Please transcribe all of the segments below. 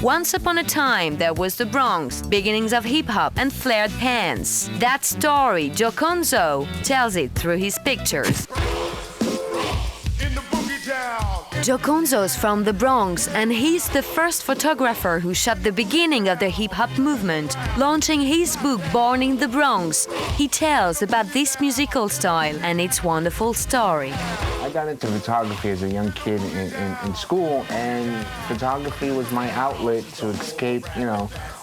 Once upon a time, there was the Bronx, beginnings of hip-hop and flared pants. That story, Conzo tells it through his pictures. Conzo's from the Bronx, and he's the first photographer who shot the beginning of the hip-hop movement. Launching his book, Born in the Bronx, he tells about this musical style and its wonderful story. I got into photography as a young kid in school, and photography was my outlet to escape,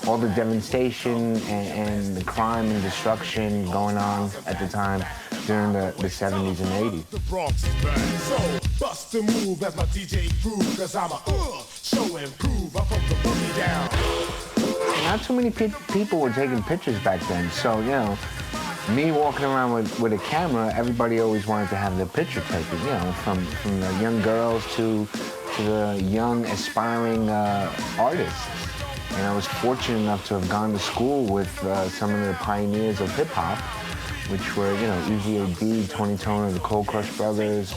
all the devastation and the crime and destruction going on at the time during the 70s and 80s. The Bronx is back, so bust the move as my DJ groove, cause I'm a show and prove, I put the boogie down. Not too many people were taking pictures back then, so, me walking around with a camera, everybody always wanted to have their picture taken, from the young girls to the young aspiring artists. And I was fortunate enough to have gone to school with some of the pioneers of hip-hop, which were, Easy A.D., Tony Tone, the Cold Crush Brothers.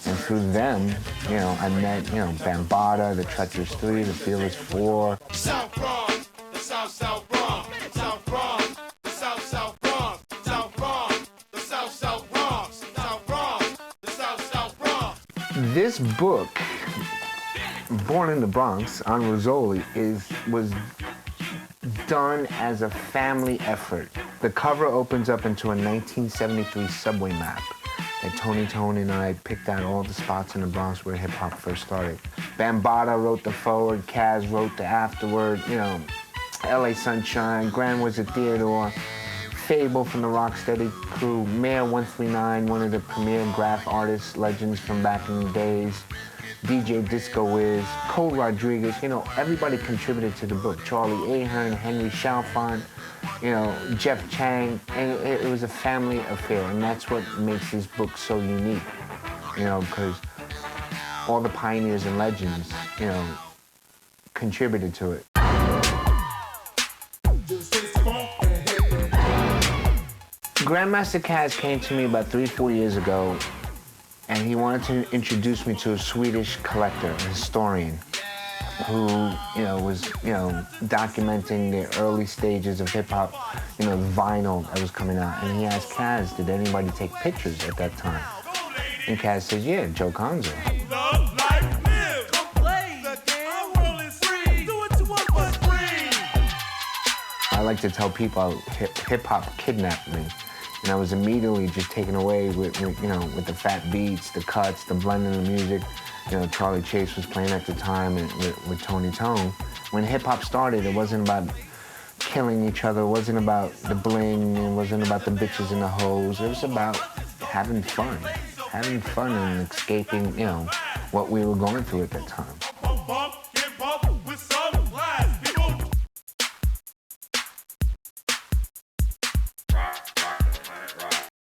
And through them, I met, Bambaataa, the Treacherous Three, the Fearless Four. South Bronx, the South Bronx, South Bronx, the South Bronx, South Bronx, the South Bronx, South Bronx, the South Bronx. This book, Born in the Bronx, on Rizzoli, was done as a family effort. The cover opens up into a 1973 subway map that Tony Tone and I picked out all the spots in the Bronx where hip-hop first started. Bambaataa wrote the forward, Kaz wrote the afterword, LA Sunshine, Grand Wizard Theodore, Fable from the Rocksteady crew, Mayor 139, one of the premier graph artists, legends from back in the days, DJ Disco Wiz, Cole Rodriguez, everybody contributed to the book. Charlie Ahern, Henry Chalfant, Jeff Chang, and it was a family affair, and that's what makes this book so unique, because all the pioneers and legends, contributed to it. Grandmaster Kaz came to me about 3-4 years ago, and he wanted to introduce me to a Swedish collector, a historian, who, was, documenting the early stages of hip-hop, the vinyl that was coming out. And he asked Kaz, did anybody take pictures at that time? And Kaz says, yeah, Conzo. I like to tell people hip-hop kidnapped me. And I was immediately just taken away with the fat beats, the cuts, the blending of music. Charlie Chase was playing at the time with Tony Tone. When hip-hop started, it wasn't about killing each other. It wasn't about the bling. It wasn't about the bitches and the hoes. It was about having fun and escaping, what we were going through at that time.